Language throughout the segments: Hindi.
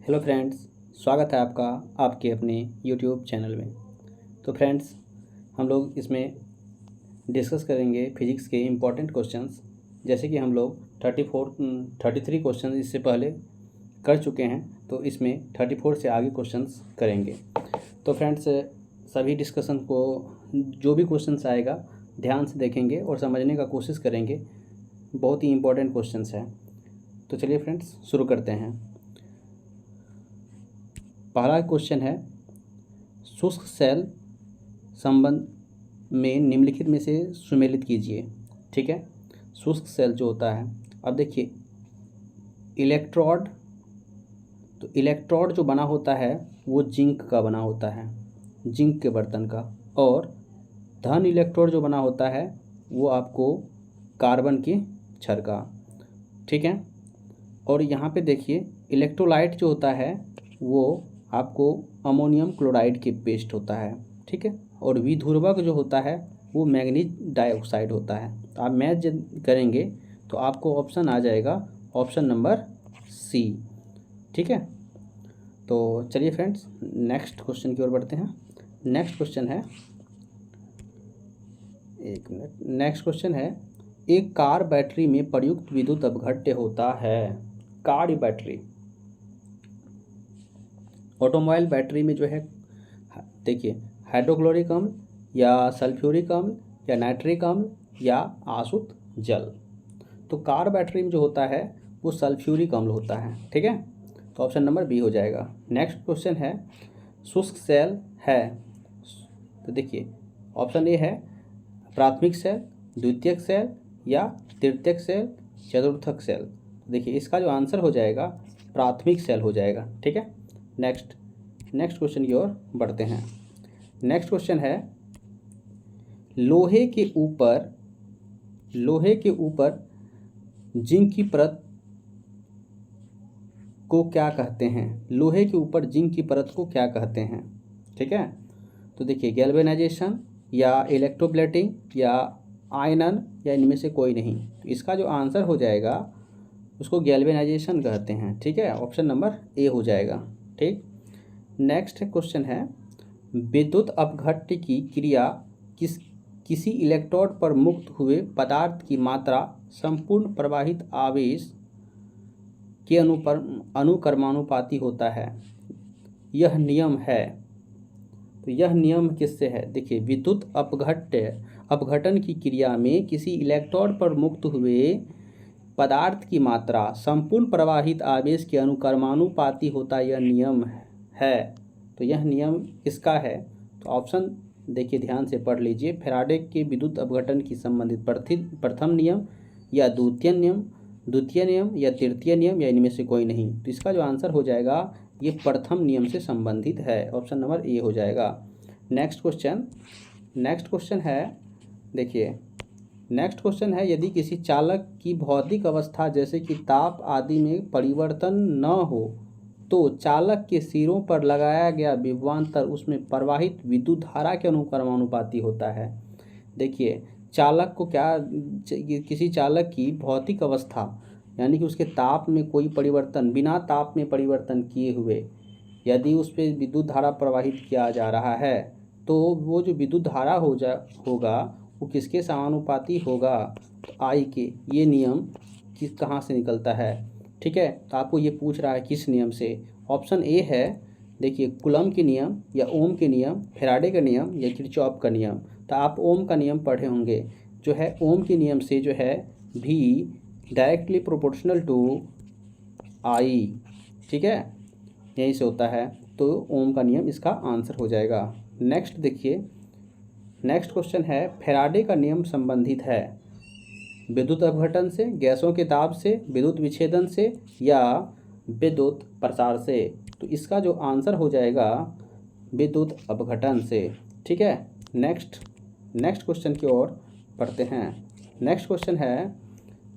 हेलो फ्रेंड्स, स्वागत है आपका आपके अपने यूट्यूब चैनल में। तो फ्रेंड्स, हम लोग इसमें डिस्कस करेंगे फिजिक्स के इम्पोर्टेंट क्वेश्चंस। जैसे कि हम लोग 33 क्वेश्चन इससे पहले कर चुके हैं, तो इसमें 34 से आगे क्वेश्चंस करेंगे। तो फ्रेंड्स, सभी डिस्कशन को जो भी क्वेश्चंस आएगा ध्यान से देखेंगे और समझने का कोशिश करेंगे। बहुत ही इम्पोर्टेंट क्वेश्चंस हैं। तो चलिए फ्रेंड्स, शुरू करते हैं। पहला क्वेश्चन है, शुष्क सेल संबंध में निम्नलिखित में से सुमेलित कीजिए। ठीक है, शुष्क सेल जो होता है, अब देखिए इलेक्ट्रोड, तो इलेक्ट्रोड जो बना होता है वो जिंक का बना होता है, जिंक के बर्तन का। और धन इलेक्ट्रोड जो बना होता है वो आपको कार्बन के छड़ का। ठीक है, और यहाँ पे देखिए इलेक्ट्रोलाइट जो होता है वो आपको अमोनियम क्लोराइड के पेस्ट होता है। ठीक है, और विध्रुवक जो होता है वो मैग्नीज डाइऑक्साइड होता है। तो आप मैथ जब करेंगे तो आपको ऑप्शन आ जाएगा, ऑप्शन नंबर सी। ठीक है, तो चलिए फ्रेंड्स नेक्स्ट क्वेश्चन की ओर बढ़ते हैं। नेक्स्ट क्वेश्चन है, एक मिनट, नेक्स्ट क्वेश्चन है, एक कार बैटरी में प्रयुक्त विद्युत अपघट्य होता है। कार बैटरी, ऑटोमोबाइल बैटरी में जो है, देखिए हाइड्रोक्लोरिक अम्ल या सल्फ्यूरिक अम्ल या नाइट्रिक अम्ल या आसुत जल। तो कार बैटरी में जो होता है वो सल्फ्यूरिक अम्ल होता है। ठीक है, तो ऑप्शन नंबर बी हो जाएगा। नेक्स्ट क्वेश्चन है, शुष्क सेल है, तो देखिए ऑप्शन ए है प्राथमिक सेल, द्वितीयक सेल या तृतीयक सेल, चतुर्थक सेल। देखिए इसका जो आंसर हो जाएगा प्राथमिक सेल हो जाएगा। ठीक है, नेक्स्ट क्वेश्चन की ओर बढ़ते हैं। नेक्स्ट क्वेश्चन है, लोहे के ऊपर जिंक की परत को क्या कहते हैं? लोहे के ऊपर जिंक की परत को क्या कहते हैं? ठीक है, तो देखिए गैल्वेनाइजेशन या इलेक्ट्रोप्लेटिंग या आयनन या इनमें से कोई नहीं। तो इसका जो आंसर हो जाएगा उसको गैल्वेनाइजेशन कहते हैं। ठीक है, ऑप्शन नंबर ए हो जाएगा। ठीक, नेक्स्ट क्वेश्चन है, विद्युत अपघट्य की क्रिया किसी इलेक्ट्रोड पर मुक्त हुए पदार्थ की मात्रा संपूर्ण प्रवाहित आवेश के अनुक्रमानुपाती होता है। यह नियम है, तो यह नियम किससे है? देखिए विद्युत अपघटन की क्रिया में किसी इलेक्ट्रोड पर मुक्त हुए पदार्थ की मात्रा संपूर्ण प्रवाहित आवेश के अनुक्रमानुपाती होता, यह नियम है। तो यह नियम किसका है? तो ऑप्शन देखिए ध्यान से पढ़ लीजिए, फैराडे के विद्युत अपघटन की संबंधित प्रथम नियम या द्वितीय नियम या तृतीय नियम या इनमें से कोई नहीं। तो इसका जो आंसर हो जाएगा ये प्रथम नियम से संबंधित है, ऑप्शन नंबर ए हो जाएगा। नेक्स्ट क्वेश्चन है, देखिए नेक्स्ट क्वेश्चन है, यदि किसी चालक की भौतिक अवस्था जैसे कि ताप आदि में परिवर्तन न हो तो चालक के सिरों पर लगाया गया विभवांतर उसमें प्रवाहित विद्युत धारा के अनुक्रमानुपाती होता है। देखिए चालक को क्या, किसी चालक की भौतिक अवस्था यानी कि उसके ताप में कोई परिवर्तन, बिना ताप में परिवर्तन किए हुए यदि उस पर विद्युत धारा प्रवाहित किया जा रहा है तो वो जो विद्युत धारा होगा वो किसके समानुपाती होगा? तो आई के। ये नियम कहाँ से निकलता है? ठीक है, तो आपको ये पूछ रहा है किस नियम से। ऑप्शन ए है, देखिए कूलम के नियम या ओम के नियम, फैराडे का नियम या किरचॉफ का नियम। तो आप ओम का नियम पढ़े होंगे, जो है ओम के नियम से जो है भी डायरेक्टली प्रोपोर्शनल टू आई। ठीक है, यहीं से होता है, तो ओम का नियम इसका आंसर हो जाएगा। नेक्स्ट देखिए, नेक्स्ट क्वेश्चन है, फैराडे का नियम संबंधित है विद्युत अपघटन से, गैसों के दाब से, विद्युत विच्छेदन से या विद्युत प्रसार से? तो इसका जो आंसर हो जाएगा विद्युत अपघटन से। ठीक है, नेक्स्ट क्वेश्चन की ओर बढ़ते हैं। नेक्स्ट क्वेश्चन है,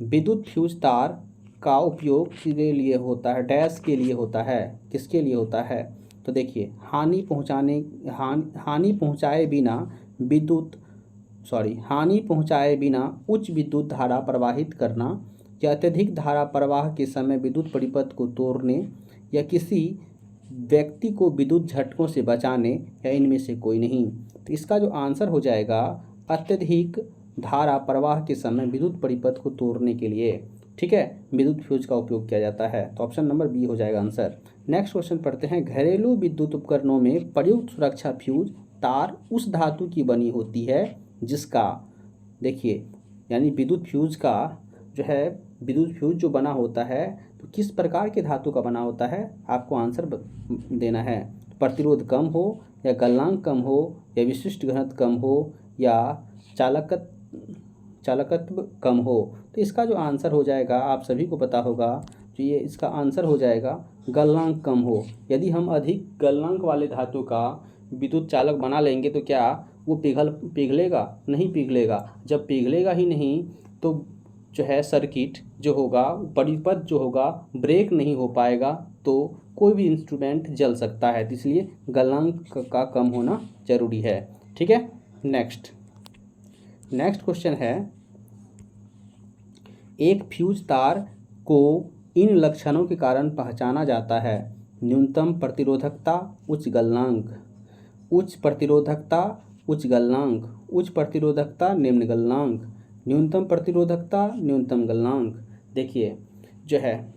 विद्युत फ्यूज तार का उपयोग किसके लिए होता है? डैश के लिए होता है, किसके लिए होता है? तो देखिए हानि पहुंचाए बिना उच्च विद्युत धारा प्रवाहित करना या अत्यधिक धारा प्रवाह के समय विद्युत परिपथ को तोड़ने या किसी व्यक्ति को विद्युत झटकों से बचाने, या इनमें से कोई नहीं। तो इसका जो आंसर हो जाएगा अत्यधिक धारा प्रवाह के समय विद्युत परिपथ को तोड़ने के लिए, ठीक है, विद्युत फ्यूज का उपयोग किया जाता है। तो ऑप्शन नंबर बी हो जाएगा आंसर। नेक्स्ट क्वेश्चन पढ़ते हैं। घरेलू विद्युत उपकरणों में प्रयुक्त सुरक्षा फ्यूज तार उस धातु की बनी होती है जिसका, देखिए, यानी विद्युत फ्यूज का जो है, विद्युत फ्यूज जो बना होता है तो किस प्रकार के धातु का बना होता है, आपको आंसर देना है। प्रतिरोध कम हो, या गलनांक कम हो, या विशिष्ट घनत्व कम हो, या चालकत्व कम हो। तो इसका जो आंसर हो जाएगा, आप सभी को पता होगा, तो ये इसका आंसर हो जाएगा गलनांक कम हो। यदि हम अधिक गलनांक वाले धातु का विद्युत चालक बना लेंगे तो क्या वो पिघलेगा? नहीं पिघलेगा। जब पिघलेगा ही नहीं तो जो है सर्किट जो होगा, परिपथ जो होगा, ब्रेक नहीं हो पाएगा, तो कोई भी इंस्ट्रूमेंट जल सकता है। तो इसलिए गलनांक का कम होना जरूरी है, ठीक है। नेक्स्ट क्वेश्चन है, एक फ्यूज तार को इन लक्षणों के कारण पहचाना जाता है। न्यूनतम प्रतिरोधकता, उच्च गलनांक। उच्च प्रतिरोधकता, उच्च गलनांक। उच्च प्रतिरोधकता, निम्न गलनांक। न्यूनतम प्रतिरोधकता, न्यूनतम गलनांक। देखिए जो है,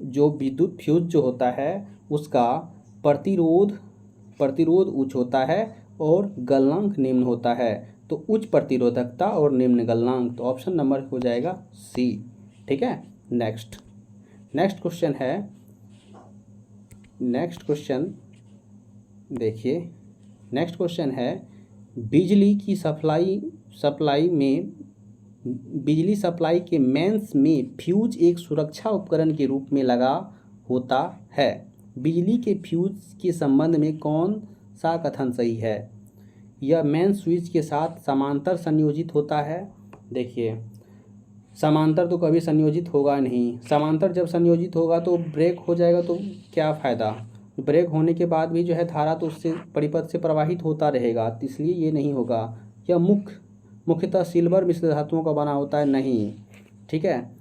जो विद्युत फ्यूज जो होता है उसका प्रतिरोध उच्च होता है और गलनांक निम्न होता है। तो उच्च प्रतिरोधकता और निम्न गलनांक। तो ऑप्शन नंबर हो जाएगा सी, ठीक है। नेक्स्ट क्वेश्चन है। नेक्स्ट क्वेश्चन देखिए, नेक्स्ट क्वेश्चन है, बिजली सप्लाई के मेंस में फ्यूज एक सुरक्षा उपकरण के रूप में लगा होता है। बिजली के फ्यूज के संबंध में कौन सा कथन सही है? यह मेन स्विच के साथ समांतर संयोजित होता है। देखिए, समांतर तो कभी संयोजित होगा नहीं। समांतर जब संयोजित होगा तो ब्रेक हो जाएगा, तो क्या फ़ायदा? ब्रेक होने के बाद भी जो है धारा तो उससे परिपथ से प्रवाहित होता रहेगा, तो इसलिए ये नहीं होगा। यह मुख्यतः सिल्वर मिश्र धातुओं का बना होता है, नहीं, ठीक है।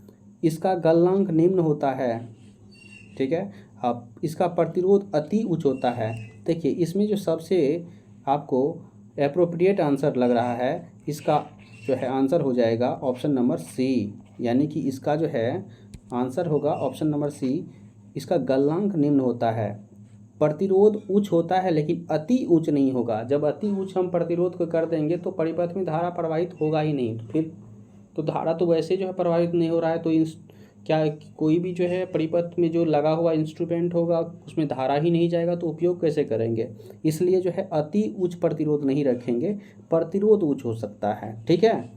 इसका गलनांक निम्न होता है, ठीक है। अब इसका प्रतिरोध अति उच्च होता है। देखिए, इसमें जो सबसे आपको एप्रोप्रिएट आंसर लग रहा है, इसका जो है आंसर हो जाएगा ऑप्शन नंबर सी, यानी कि इसका जो है आंसर होगा ऑप्शन नंबर सी। इसका गलनांक निम्न होता है, प्रतिरोध उच्च होता है लेकिन अति उच्च नहीं होगा। जब अति उच्च हम प्रतिरोध को कर देंगे तो परिपथ में धारा प्रवाहित होगा ही नहीं, फिर तो धारा तो वैसे जो है प्रवाहित नहीं हो रहा है, तो क्या कोई भी जो है परिपथ में जो लगा हुआ इंस्ट्रूमेंट होगा उसमें धारा ही नहीं जाएगा, तो उपयोग कैसे करेंगे? इसलिए जो है अति उच्च प्रतिरोध नहीं रखेंगे, प्रतिरोध उच्च हो सकता है, ठीक है,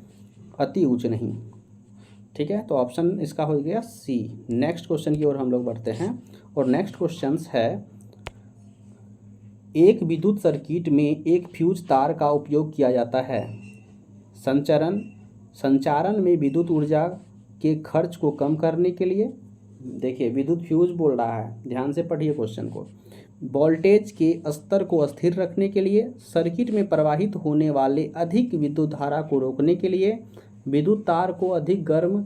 अति उच्च नहीं, ठीक है। तो ऑप्शन इसका हो गया सी। नेक्स्ट क्वेश्चन की ओर हम लोग बढ़ते हैं, और नेक्स्ट क्वेश्चन है, एक विद्युत सर्किट में एक फ्यूज तार का उपयोग किया जाता है संचारण में विद्युत ऊर्जा के खर्च को कम करने के लिए। देखिए, विद्युत फ्यूज बोल रहा है, ध्यान से पढ़िए क्वेश्चन को। वोल्टेज के स्तर को स्थिर रखने के लिए, सर्किट में प्रवाहित होने वाले अधिक विद्युत धारा को रोकने के लिए, विद्युत तार को अधिक गर्म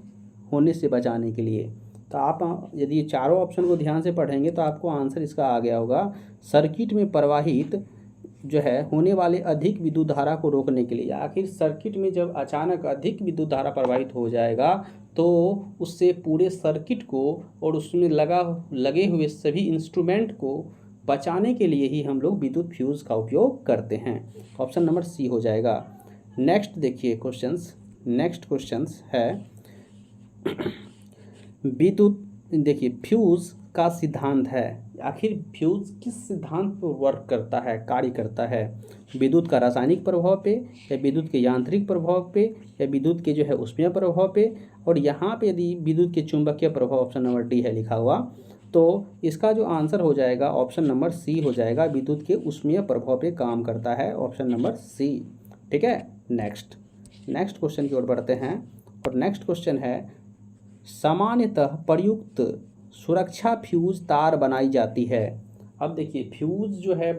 होने से बचाने के लिए। तो आप यदि चारों ऑप्शन को ध्यान से पढ़ेंगे तो आपको आंसर इसका आ गया होगा, सर्किट में प्रवाहित जो है होने वाले अधिक विद्युत धारा को रोकने के लिए। आखिर सर्किट में जब अचानक अधिक विद्युत धारा प्रवाहित हो जाएगा तो उससे पूरे सर्किट को और उसमें लगे हुए सभी इंस्ट्रूमेंट को बचाने के लिए ही हम लोग विद्युत फ्यूज का उपयोग करते हैं। ऑप्शन नंबर सी हो जाएगा। नेक्स्ट देखिए क्वेश्चंस, नेक्स्ट क्वेश्चंस है विद्युत, देखिए फ्यूज का सिद्धांत है। आखिर फ्यूज किस सिद्धांत पर वर्क करता है, कार्य करता है? विद्युत का रासायनिक प्रभाव पे, या विद्युत के यांत्रिक प्रभाव पे, या विद्युत के जो है ऊष्मीय प्रभाव पे, और यहाँ पे यदि विद्युत के चुंबकीय प्रभाव, ऑप्शन नंबर डी है लिखा हुआ, तो इसका जो आंसर हो जाएगा ऑप्शन नंबर सी हो जाएगा, विद्युत के ऊष्मीय प्रभाव पे काम करता है, ऑप्शन नंबर सी, ठीक है। नेक्स्ट क्वेश्चन की ओर बढ़ते हैं, और नेक्स्ट क्वेश्चन है, सामान्यतः प्रयुक्त सुरक्षा फ्यूज तार बनाई जाती है। अब देखिए, फ्यूज जो है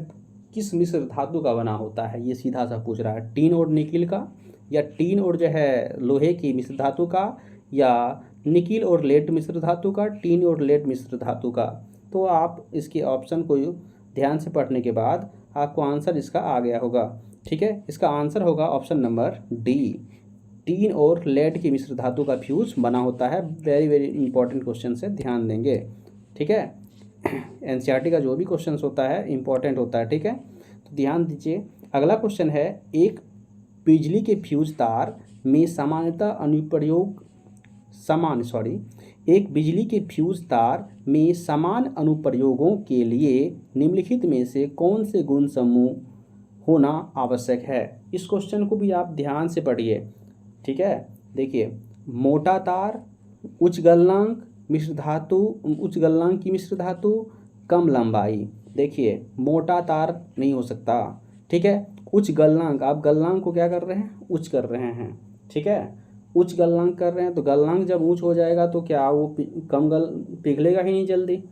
किस मिश्र धातु का बना होता है, ये सीधा सा पूछ रहा है। टीन और निकिल का, या टीन और जो है लोहे की मिश्र धातु का, या निकिल और लेड मिश्र धातु का, टीन और लेड मिश्र धातु का। तो आप इसके ऑप्शन को ध्यान से पढ़ने के बाद आपको आंसर इसका आ गया होगा। ठीक है, इसका आंसर होगा ऑप्शन नंबर डी। टीन और लेड की मिश्र धातु का फ्यूज बना होता है। वेरी वेरी इंपॉर्टेंट क्वेश्चन है, ध्यान देंगे। ठीक है, एनसीईआरटी का जो भी क्वेश्चन होता है इंपॉर्टेंट होता है। ठीक है, तो ध्यान दीजिए। अगला क्वेश्चन है, एक बिजली के फ्यूज तार में सामान्यतः अनुप्रयोग एक बिजली के फ्यूज तार में समान अनुप्रयोगों के लिए निम्नलिखित में से कौन से गुण समूह होना आवश्यक है। इस क्वेश्चन को भी आप ध्यान से पढ़िए। ठीक है, देखिए, मोटा तार, उच्च गलनांक मिश्र धातु, उच्च गलनांक की मिश्र धातु, कम लंबाई। देखिए, मोटा तार नहीं हो सकता। ठीक है, उच्च गलनांक, आप गलनांक को क्या कर रहे हैं, उच्च कर रहे हैं। ठीक है, उच्च गलनांक कर रहे हैं तो गलनांक जब ऊंच हो जाएगा तो क्या वो पिघलेगा ही नहीं जल्दी।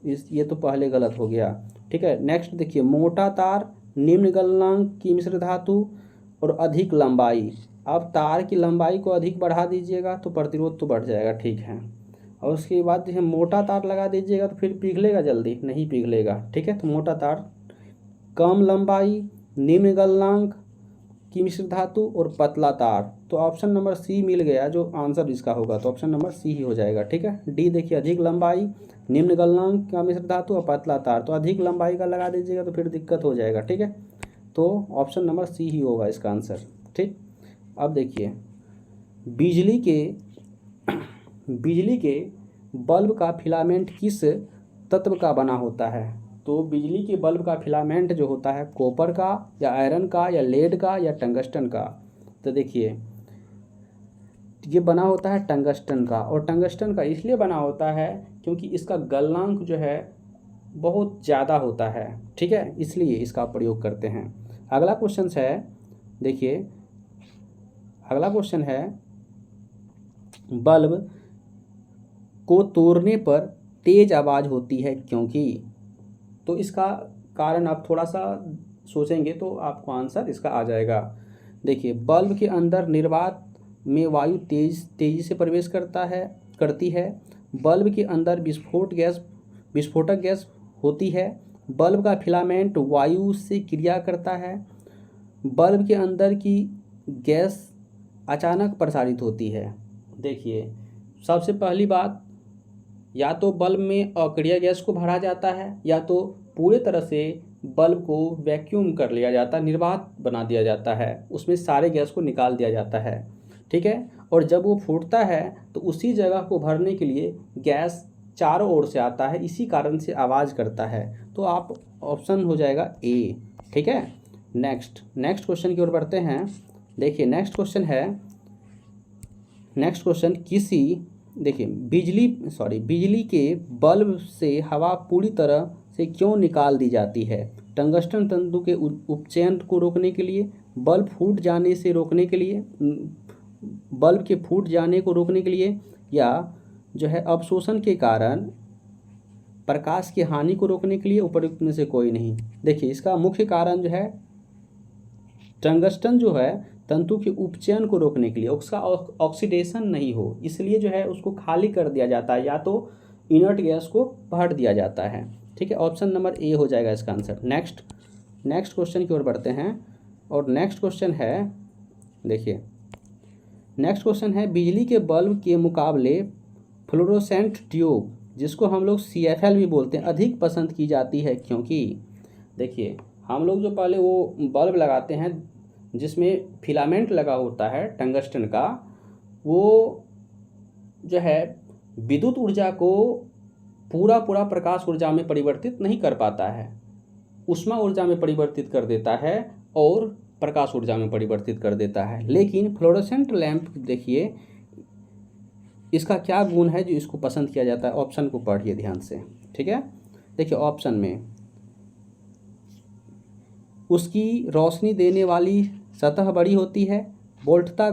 ये तो पहले गलत हो गया। ठीक है, नेक्स्ट देखिए, मोटा तार, निम्न गलनांक की मिश्र धातु और अधिक लंबाई। अब तार की लंबाई को अधिक बढ़ा दीजिएगा तो प्रतिरोध तो बढ़ जाएगा। ठीक है, और उसके बाद जैसे मोटा तार लगा दीजिएगा तो फिर पिघलेगा जल्दी, नहीं पिघलेगा। ठीक है, तो मोटा तार, कम लंबाई, निम्न गलनांक की मिश्र धातु और पतला तार। तो ऑप्शन नंबर सी मिल गया जो आंसर इसका होगा, तो ऑप्शन नंबर सी ही हो जाएगा। ठीक है, डी देखिए, अधिक लंबाई, निम्न गलनांक का मिश्र धातु और पतला तार, तो अधिक लंबाई का लगा दीजिएगा तो फिर दिक्कत हो जाएगा। ठीक है, तो ऑप्शन नंबर सी ही होगा इसका आंसर। ठीक, अब देखिए, बिजली के बल्ब का फिलामेंट किस तत्व का बना होता है। तो बिजली के बल्ब का फिलामेंट जो होता है कॉपर का या आयरन का या लेड का या टंगस्टन का। तो देखिए, ये बना होता है टंगस्टन का, और टंगस्टन का इसलिए बना होता है क्योंकि इसका गलनांक जो है बहुत ज़्यादा होता है। ठीक है, इसलिए इसका प्रयोग करते हैं। अगला क्वेश्चन है, देखिए, अगला क्वेश्चन है, बल्ब को तोड़ने पर तेज आवाज़ होती है क्योंकि। तो इसका कारण आप थोड़ा सा सोचेंगे तो आपको आंसर इसका आ जाएगा। देखिए, बल्ब के अंदर निर्वात में वायु तेजी से प्रवेश करती है। बल्ब के अंदर विस्फोटक गैस होती है। बल्ब का फिलामेंट वायु से क्रिया करता है। बल्ब के अंदर की गैस अचानक प्रसारित होती है। देखिए, सबसे पहली बात, या तो बल्ब में अक्रिय गैस को भरा जाता है या तो पूरे तरह से बल्ब को वैक्यूम कर लिया जाता है, निर्वात बना दिया जाता है, उसमें सारे गैस को निकाल दिया जाता है। ठीक है, और जब वो फूटता है तो उसी जगह को भरने के लिए गैस चारों ओर से आता है, इसी कारण से आवाज़ करता है। तो आप ऑप्शन हो जाएगा ए। ठीक है, नेक्स्ट क्वेश्चन की ओर बढ़ते हैं। देखिए, नेक्स्ट क्वेश्चन देखिए, बिजली के बल्ब से हवा पूरी तरह से क्यों निकाल दी जाती है। टंगस्टन तंतु के उपचयन को रोकने के लिए, बल्ब के फूट जाने को रोकने के लिए, या जो है अवशोषण के कारण प्रकाश की हानि को रोकने के लिए, उपयुक्त में से कोई नहीं। देखिए, इसका मुख्य कारण जो है टंगस्टन जो है तंतु के उपचयन को रोकने के लिए, उसका ऑक्सीडेशन नहीं हो, इसलिए जो है उसको खाली कर दिया जाता है, या तो इनर्ट गैस को भर दिया जाता है। ठीक है, ऑप्शन नंबर ए हो जाएगा इसका आंसर। नेक्स्ट क्वेश्चन की ओर बढ़ते हैं, और नेक्स्ट क्वेश्चन है, देखिए, नेक्स्ट क्वेश्चन है, बिजली के बल्ब के मुकाबले फ्लोरोसेंट ट्यूब, जिसको हम लोग CFL भी बोलते हैं, अधिक पसंद की जाती है क्योंकि। देखिए, हम लोग जो पहले वो बल्ब लगाते हैं जिसमें फिलामेंट लगा होता है टंगस्टन का, वो जो है विद्युत ऊर्जा को पूरा प्रकाश ऊर्जा में परिवर्तित नहीं कर पाता है, ऊष्मा ऊर्जा में परिवर्तित कर देता है और प्रकाश ऊर्जा में परिवर्तित कर देता है। लेकिन फ्लोरोसेंट लैंप, देखिए इसका क्या गुण है जो इसको पसंद किया जाता है। ऑप्शन को पढ़िए ध्यान से। ठीक है, देखिए, ऑप्शन में उसकी रोशनी देने वाली सतह बड़ी होती है, वोल्टता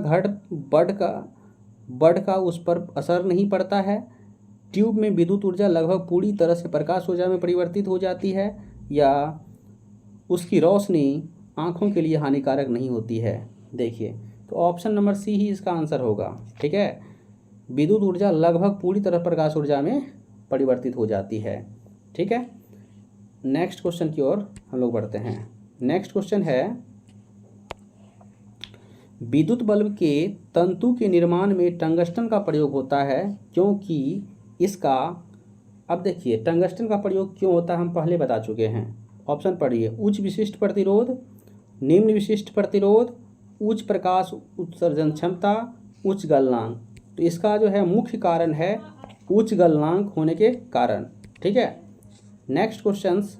बढ़ का उस पर असर नहीं पड़ता है, ट्यूब में विद्युत ऊर्जा लगभग पूरी तरह से प्रकाश ऊर्जा में परिवर्तित हो जाती है, या उसकी रोशनी आँखों के लिए हानिकारक नहीं होती है। देखिए, तो ऑप्शन नंबर सी ही इसका आंसर होगा। ठीक है, विद्युत ऊर्जा लगभग पूरी तरह प्रकाश ऊर्जा में परिवर्तित हो जाती है। ठीक है, नेक्स्ट क्वेश्चन की ओर हम लोग बढ़ते हैं। नेक्स्ट क्वेश्चन है, विद्युत बल्ब के तंतु के निर्माण में टंगस्टन का प्रयोग होता है क्योंकि इसका, अब देखिए टंगस्टन का प्रयोग क्यों होता है हम पहले बता चुके हैं। ऑप्शन पढ़िए, उच्च विशिष्ट प्रतिरोध, निम्न विशिष्ट प्रतिरोध, उच्च प्रकाश उत्सर्जन क्षमता, उच्च गलनांक। तो इसका जो है मुख्य कारण है उच्च गलनांक होने के कारण। ठीक है, नेक्स्ट क्वेश्चंस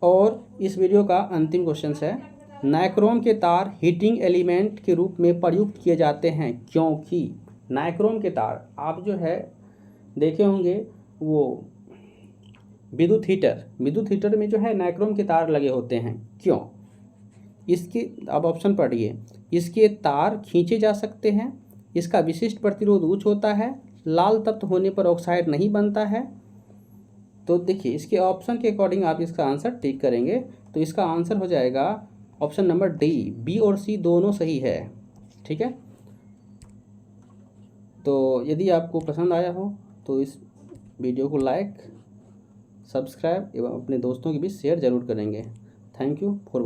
और इस वीडियो का अंतिम क्वेश्चंस है, नाइक्रोम के तार हीटिंग एलिमेंट के रूप में प्रयुक्त किए जाते हैं क्योंकि, नाइक्रोम के तार आप जो है देखे होंगे वो विद्युत हीटर में जो है नाइक्रोम के तार लगे होते हैं, क्यों? इसके, अब ऑप्शन पढ़िए, इसके तार खींचे जा सकते हैं, इसका विशिष्ट प्रतिरोध उच्च होता है, लाल तत्व होने पर ऑक्साइड नहीं बनता है। तो देखिए इसके ऑप्शन के अकॉर्डिंग आप इसका आंसर टिक करेंगे तो इसका आंसर हो जाएगा ऑप्शन नंबर डी, बी और सी दोनों सही है। ठीक है, तो यदि आपको पसंद आया हो तो इस वीडियो को लाइक, सब्सक्राइब एवं अपने दोस्तों के बीच शेयर जरूर करेंगे। Thank you for